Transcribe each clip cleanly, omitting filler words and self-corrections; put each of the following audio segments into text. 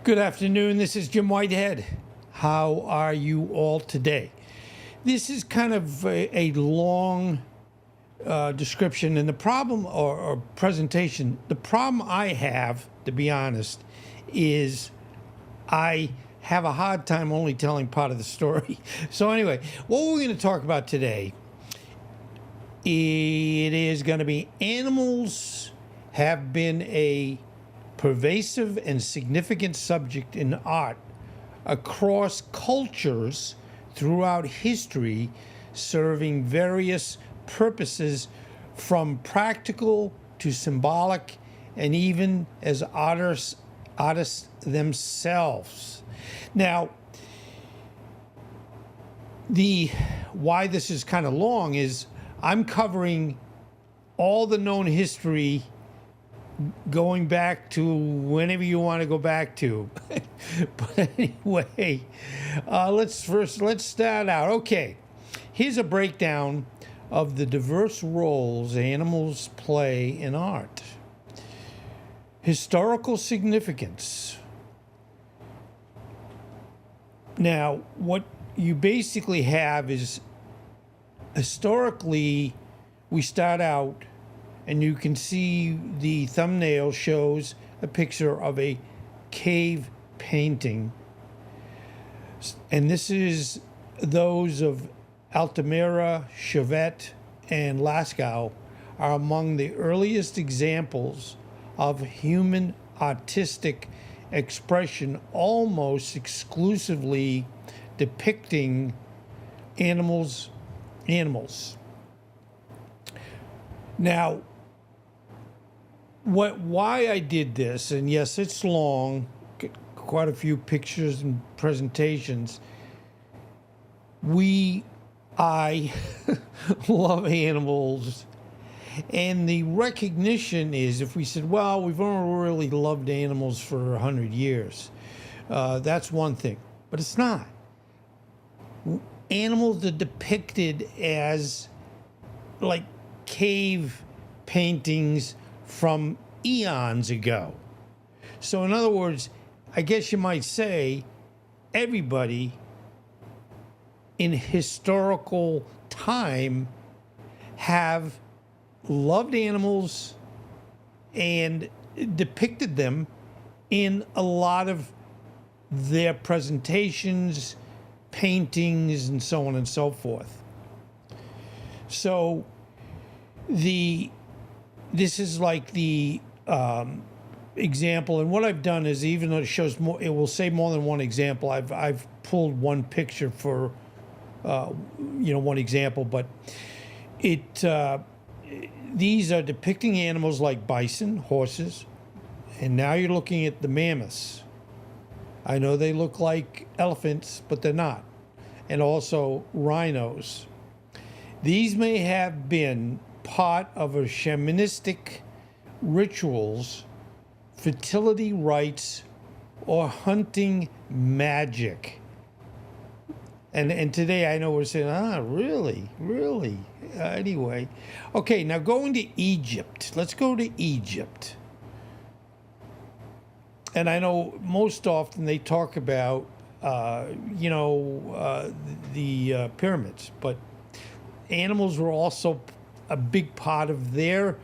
Good afternoon. This is Jim Whitehead. How are you all today? This is kind of a long description, and the problem or presentation. The problem I have, to be honest, is I have a hard time only telling part of the story. So anyway, what we're going to talk about today, it is going to be animals have been a pervasive and significant subject in art across cultures throughout history, serving various purposes from practical to symbolic, and even as artists themselves. Now, why this is kind of long is I'm covering all the known history going back to whenever you want to go back to. But anyway, let's start out. Okay, here's a breakdown of the diverse roles animals play in art. Historical significance. Now, what you basically have is, historically, we start out, and you can see the thumbnail shows a picture of a cave painting. And this is those of Altamira, Chauvet, and Lascaux are among the earliest examples of human artistic expression, almost exclusively depicting animals. Now, why I did this, and yes, it's long, quite a few pictures and presentations. I love animals, and the recognition is, if we said, well, we've only really loved animals for 100 years, that's one thing, but it's not. Animals are depicted as like cave paintings from eons ago. So in other words, I guess you might say everybody in historical time have loved animals and depicted them in a lot of their presentations, paintings, and so on and so forth. So this is like the example, and what I've done is, even though it shows more, it will say more than one example. I've pulled one picture for one example, but these are depicting animals like bison, horses, and now you're looking at the mammoths. I know they look like elephants, but they're not, and also rhinos. These may have been part of a shamanistic rituals, fertility rites, or hunting magic. And today I know we're saying, really? Anyway. Okay, now going to Egypt. Let's go to Egypt. And I know most often they talk about, the pyramids, but animals were also a big part of their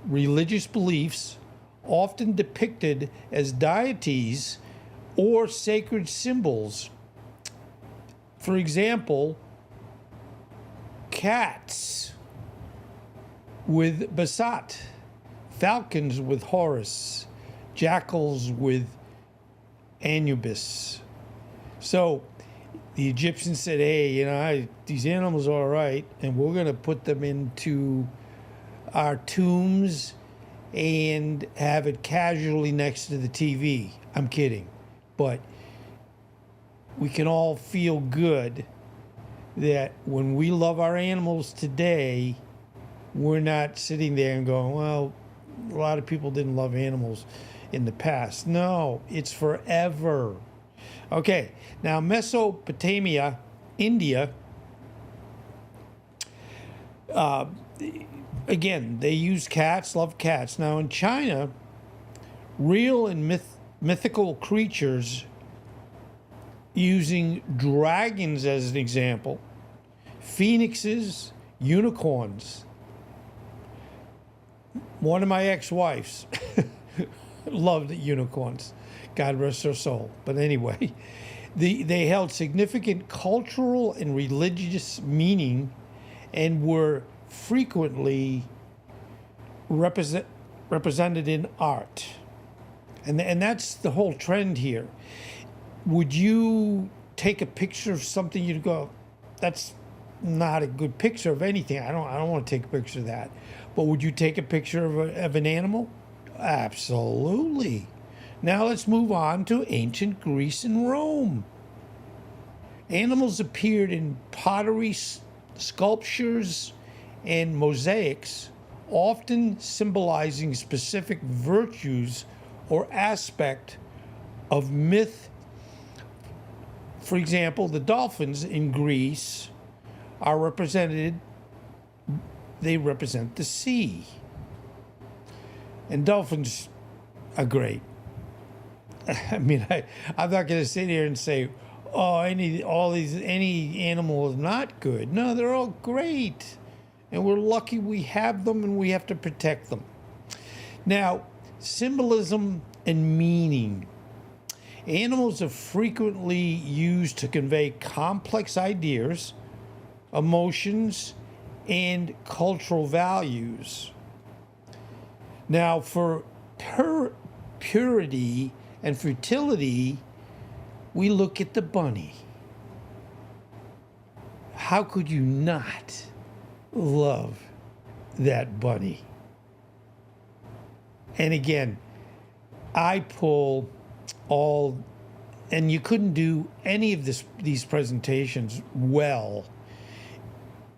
religious beliefs, often depicted as deities or sacred symbols. For example, cats with Basat, falcons with Horus, jackals with Anubis. So the Egyptians said, hey, these animals are all right, and we're going to put them into our tombs and have it casually next to the TV. I'm kidding. But we can all feel good that when we love our animals today, we're not sitting there and going, well, a lot of people didn't love animals in the past. No, it's forever. Okay, now Mesopotamia, India, again, they use cats, love cats. Now in China, real and mythical creatures, using dragons as an example, phoenixes, unicorns. One of my ex-wives loved unicorns. God rest her soul. But anyway, they held significant cultural and religious meaning and were frequently represented in art. And that's the whole trend here. Would you take a picture of something, you'd go, that's not a good picture of anything. I don't want to take a picture of that. But would you take a picture of an animal? Absolutely. Now let's move on to ancient Greece and Rome. Animals appeared in pottery, sculptures, and mosaics, often symbolizing specific virtues or aspect of myth. For example, the dolphins in Greece are they represent the sea. And dolphins are great. I mean, I'm not going to sit here and say, oh, any animal is not good. No, they're all great. And we're lucky we have them and we have to protect them. Now, symbolism and meaning. Animals are frequently used to convey complex ideas, emotions, and cultural values. Now, for purity and fertility, we look at the bunny. How could you not love that bunny? And again, I pull all, and you couldn't do any of these presentations well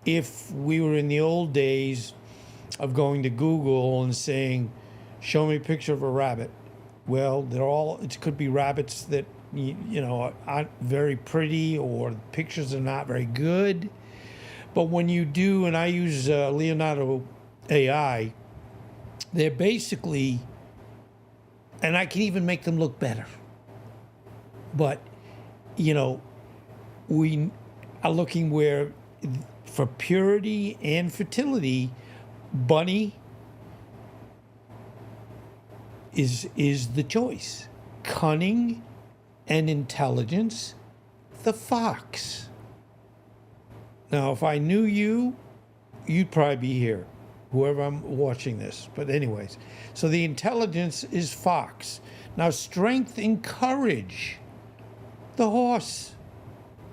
if we were in the old days of going to Google and saying, show me a picture of a rabbit. Well, it could be rabbits that, aren't very pretty, or pictures are not very good. But when you do, and I use Leonardo AI, they're basically, and I can even make them look better. But, we are looking where, for purity and fertility, bunny is the choice. Cunning and intelligence, the fox. Now, if I knew you, you'd probably be here, whoever I'm watching this. But anyways, so the intelligence is fox. Now, strength and courage, the horse.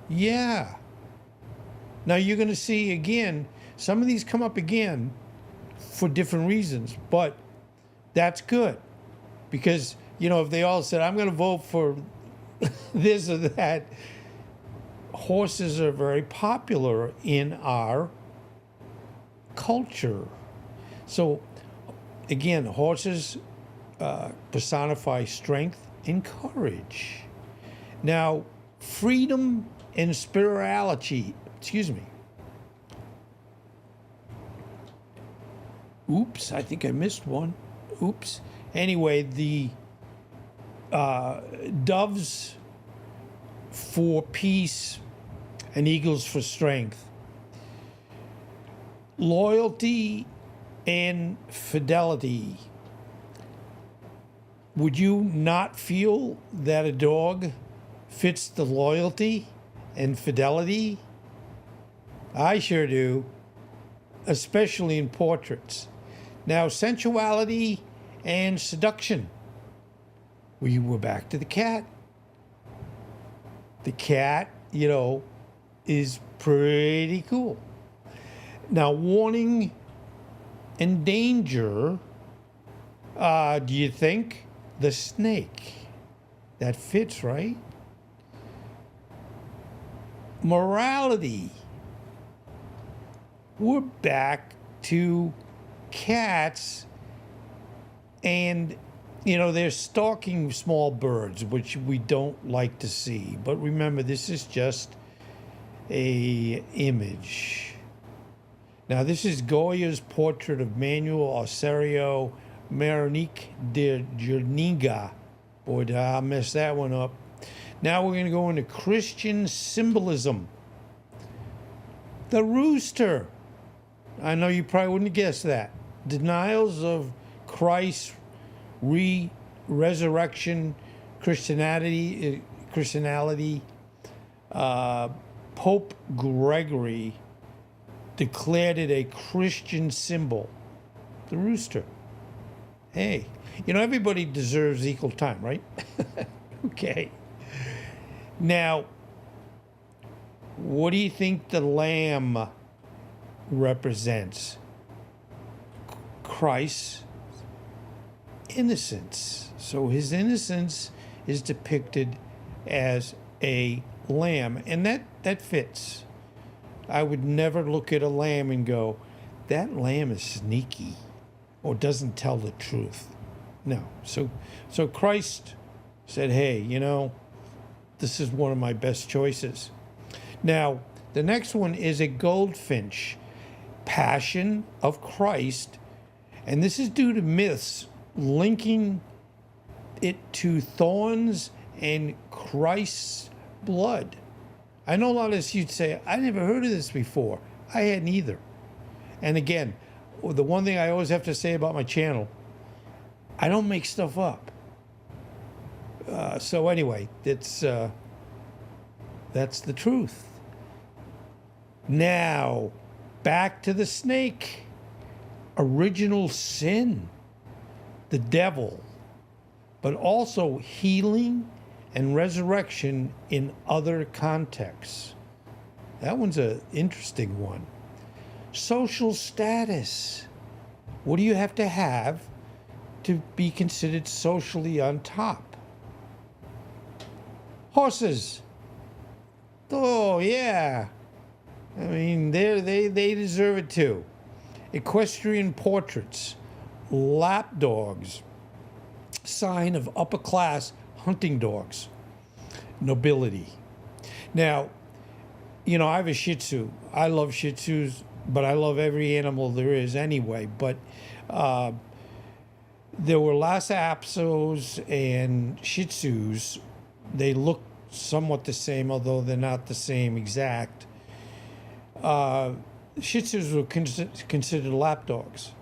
Yeah. Now, you're going to see, again, some of these come up again for different reasons, but that's good. Because, if they all said, I'm going to vote for this or that, horses are very popular in our culture. So, again, horses personify strength and courage. Now, freedom and spirituality, Oops, I think I missed one. Oops. Anyway, the doves for peace and eagles for strength. Loyalty and fidelity. Would you not feel that a dog fits the loyalty and fidelity? I sure do, especially in portraits. Now, sensuality and seduction. We're back to the cat. The cat, is pretty cool. Now, warning and danger. Do you think the snake? That fits, right? Morality. We're back to cats, and they're stalking small birds, which we don't like to see. But remember, this is just a image. Now, this is Goya's portrait of Manuel Osorio Marinique de Jerniga. Boy, did I mess that one up. Now we're going to go into Christian symbolism. The rooster. I know you probably wouldn't have guessed that. Denials of Christ's resurrection, Christianity. Pope Gregory declared it a Christian symbol. The rooster. Hey, everybody deserves equal time, right? Okay. Now, what do you think the lamb represents? Christ's innocence. So his innocence is depicted as a lamb, and that fits. I would never look at a lamb and go, that lamb is sneaky or doesn't tell the truth. No. So Christ said, hey, this is one of my best choices. Now, the next one is a goldfinch, Passion of Christ, and this is due to myths linking it to thorns and Christ's blood. I know a lot of you'd say, I never heard of this before. I hadn't either. And again, the one thing I always have to say about my channel, I don't make stuff up. So anyway, that's the truth. Now, back to the snake. Original sin, the devil, but also healing and resurrection in other contexts. That one's an interesting one. Social status. What do you have to be considered socially on top? Horses. Oh, yeah. I mean, they deserve it too. Equestrian portraits. Lap dogs. Sign of upper class hunting dogs. Nobility. Now, I have a Shih Tzu. I love Shih Tzus, but I love every animal there is anyway. But there were Lhasa Apsos and Shih Tzus. They look somewhat the same, although they're not the same exact. Shih Tzus were considered lapdogs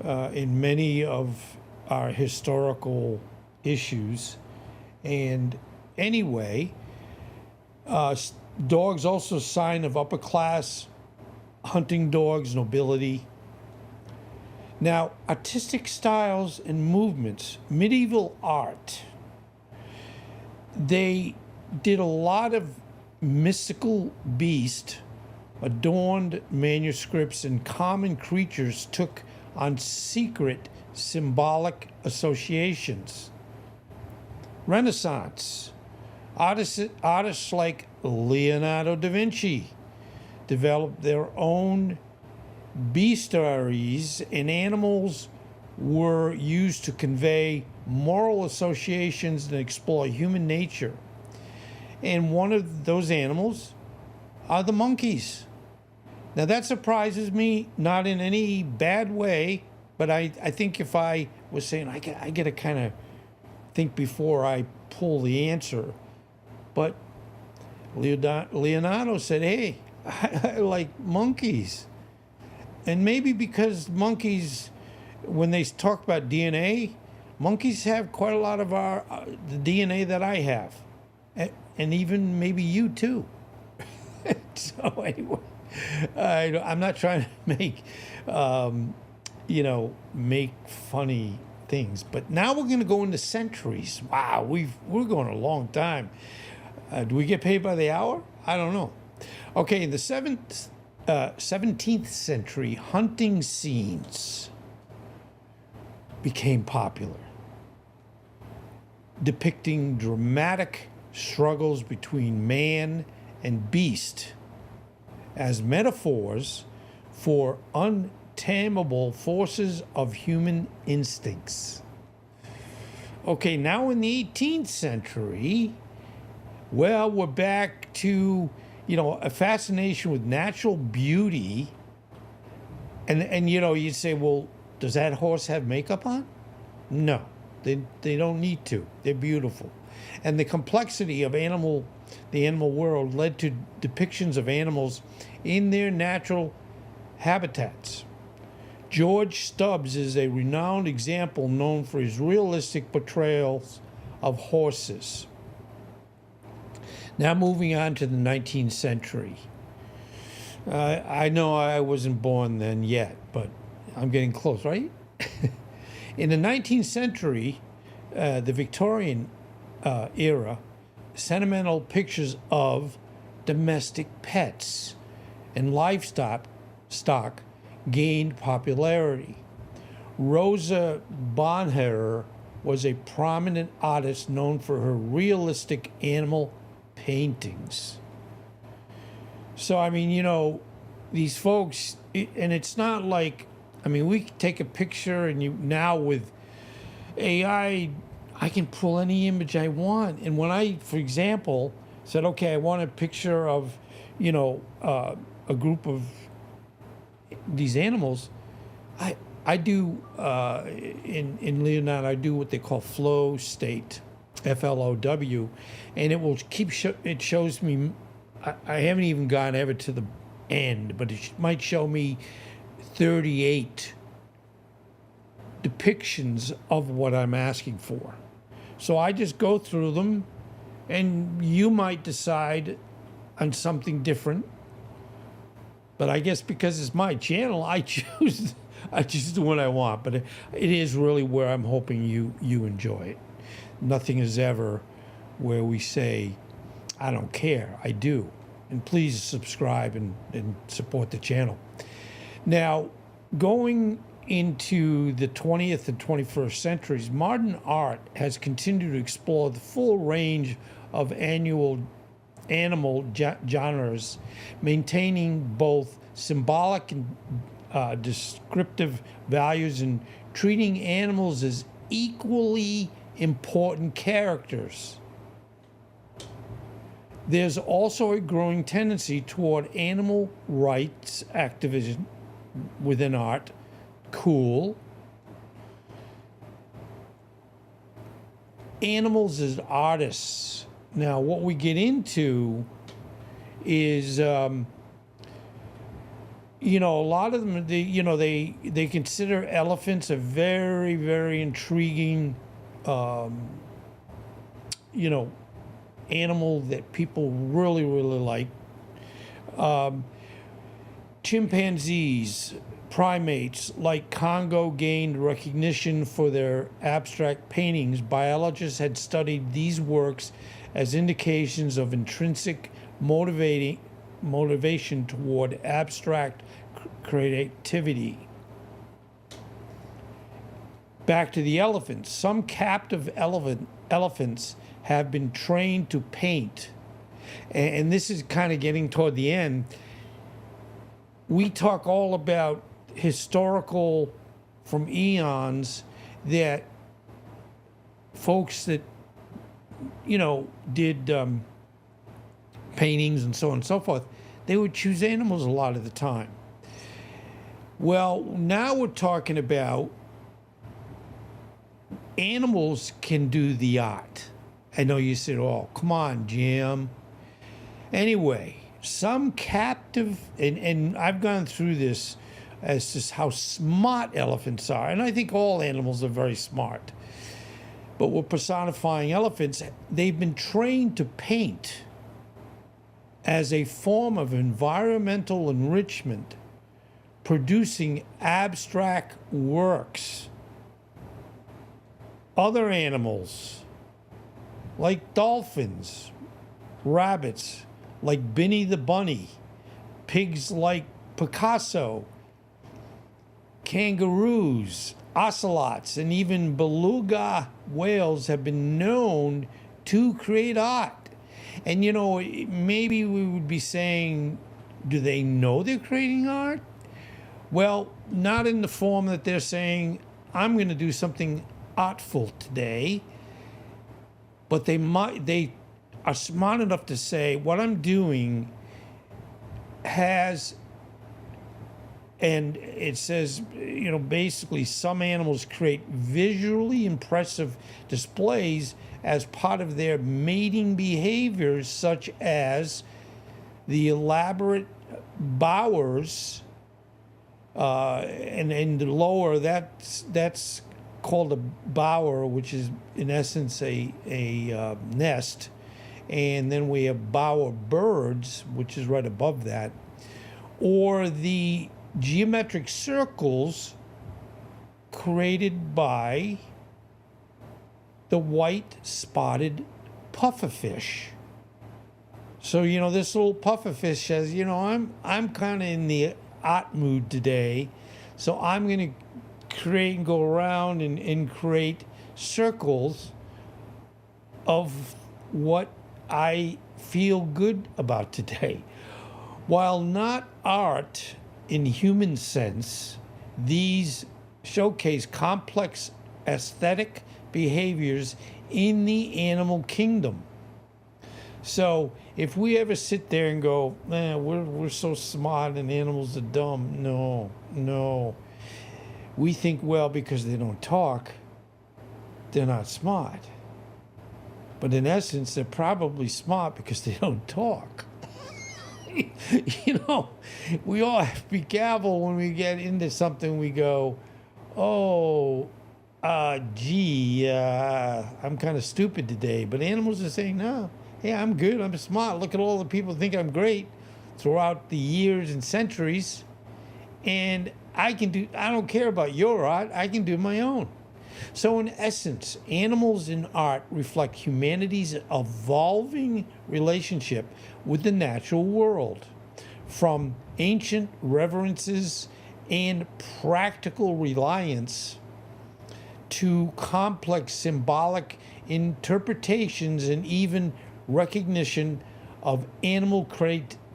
in many of our historical issues. And anyway, dogs also sign of upper class, hunting dogs, nobility. Now, artistic styles and movements, medieval art. They did a lot of mystical beast, adorned manuscripts, and common creatures took on secret symbolic associations. Renaissance. Artists like Leonardo da Vinci developed their own bestiaries, and animals were used to convey moral associations and explore human nature. And one of those animals are the monkeys. Now that surprises me, not in any bad way, but I think if I was saying, I got to kind of think before I pull the answer. But Leonardo said, hey, I like monkeys. And maybe because monkeys, when they talk about DNA, monkeys have quite a lot of the DNA that I have. And even maybe you too. So anyway, I'm not trying to make, make funny things. But now we're going to go into centuries. Wow, we're going a long time. Do we get paid by the hour? I don't know. Okay, in the 17th century, hunting scenes became popular, depicting dramatic struggles between man and beast as metaphors for untamable forces of human instincts. Okay, now in the 18th century, well, we're back to, a fascination with natural beauty. And you'd say, well, does that horse have makeup on? No. They don't need to. They're beautiful. And the complexity of the animal world led to depictions of animals in their natural habitats. George Stubbs is a renowned example known for his realistic portrayals of horses. Now moving on to the 19th century. I know I wasn't born then yet, but I'm getting close, right? In the 19th century, the Victorian era, sentimental pictures of domestic pets and livestock gained popularity. Rosa Bonheur was a prominent artist known for her realistic animal paintings. So, I mean, these folks, and it's not like, I mean, we take a picture and now with AI, I can pull any image I want. And when I, for example, said, okay, I want a picture of, a group of these animals, I do, in Leonardo, I do what they call flow state, FLOW, and it will it shows me, I haven't even gone ever to the end, but it might show me 38 depictions of what I'm asking for. So I just go through them, and you might decide on something different. But I guess because it's my channel, I choose the one I want. But it is really where I'm hoping you enjoy it. Nothing is ever where we say, I don't care. I do. And please subscribe and support the channel. Now, going into the 20th and 21st centuries, modern art has continued to explore the full range of animal genres, maintaining both symbolic and descriptive values and treating animals as equally important characters. There's also a growing tendency toward animal rights activism within art. Cool. Animals as artists. Now, what we get into is, a lot of them, they consider elephants a very, very intriguing, animal that people really, really like. Chimpanzees, primates like Congo gained recognition for their abstract paintings. Biologists had studied these works as indications of intrinsic motivation toward abstract creativity. Back to the elephants. Some captive elephants have been trained to paint. And this is kind of getting toward the end. We talk all about historical, from eons, that folks that, did paintings and so on and so forth, they would choose animals a lot of the time. Well, now we're talking about animals can do the art. I know you said, oh, come on, Jim. Anyway, some captive, and I've gone through this as to how smart elephants are, and I think all animals are very smart. But we're personifying elephants. They've been trained to paint as a form of environmental enrichment, producing abstract works. Other animals, like dolphins, rabbits, like Binny the Bunny, pigs like Picasso, kangaroos, ocelots, and even beluga whales have been known to create art. And, maybe we would be saying, do they know they're creating art? Well, not in the form that they're saying, I'm going to do something artful today. But they are smart enough to say, what I'm doing has And it says, basically some animals create visually impressive displays as part of their mating behaviors, such as the elaborate bowers, and in the lower, that's called a bower, which is in essence a nest. And then we have bower birds, which is right above that, or the geometric circles created by the white spotted pufferfish. So, this little pufferfish says, I'm kind of in the art mood today, so I'm going to create and go around and create circles of what I feel good about today. While not art in human sense, these showcase complex aesthetic behaviors in the animal kingdom. So if we ever sit there and go, man, we're so smart and animals are dumb. No. We think, well, because they don't talk, they're not smart. But in essence, they're probably smart because they don't talk. We all have to be careful when we get into something. We go, I'm kind of stupid today. But animals are saying, no, hey, I'm good, I'm smart. Look at all the people who think I'm great throughout the years and centuries. And I don't care about your art, I can do my own. So in essence, animals in art reflect humanity's evolving relationship with the natural world, from ancient reverences and practical reliance to complex symbolic interpretations and even recognition of animal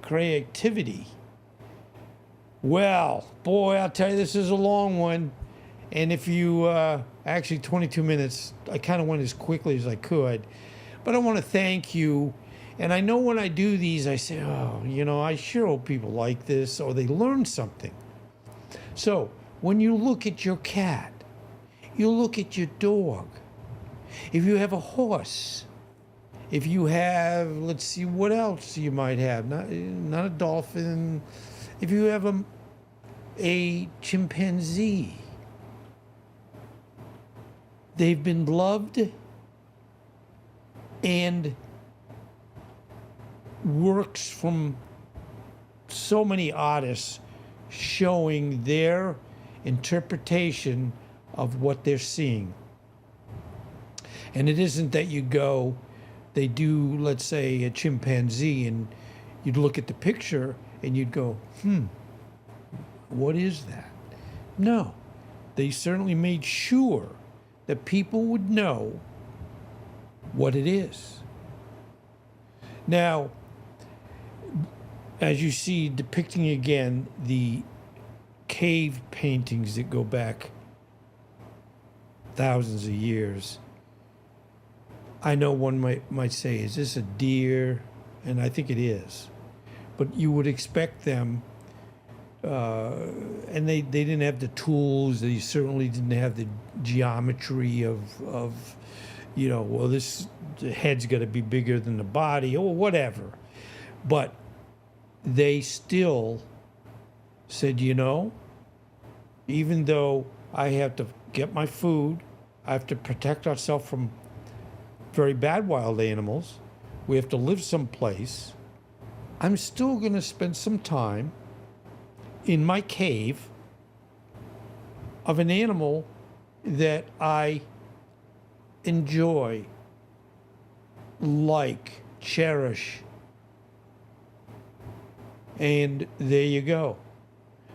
creativity. Well, boy, I'll tell you, this is a long one. And if you, actually 22 minutes, I kind of went as quickly as I could. But I want to thank you. And I know when I do these, I say, I sure hope people like this or they learn something. So when you look at your cat, you look at your dog. If you have a horse, if you have, let's see, what else you might have. Not a dolphin. If you have a chimpanzee, they've been loved and works from so many artists showing their interpretation of what they're seeing. And it isn't that they do, let's say, a chimpanzee, and you'd look at the picture and you'd go, what is that? No, they certainly made sure that people would know what it is. Now, as you see depicting again the cave paintings that go back thousands of years, I know one might say, is this a deer? And I think it is. But you would expect them, and they didn't have the tools, they certainly didn't have the geometry of the head's got to be bigger than the body or whatever. But they still said, even though I have to get my food, I have to protect ourselves from very bad wild animals, we have to live someplace, I'm still going to spend some time in my cave of an animal that I enjoy, like, cherish. And there you go.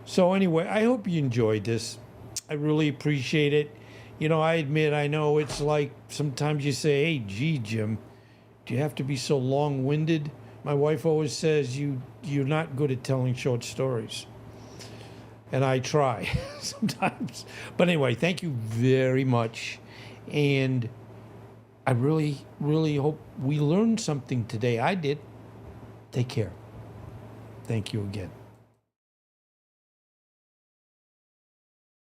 So anyway, I hope you enjoyed this. I really appreciate it. I admit, I know it's like sometimes you say, hey, gee, Jim, do you have to be so long-winded? My wife always says you're not good at telling short stories. And I try sometimes. But anyway, thank you very much. And I really, really hope we learned something today. I did. Take care. Thank you again.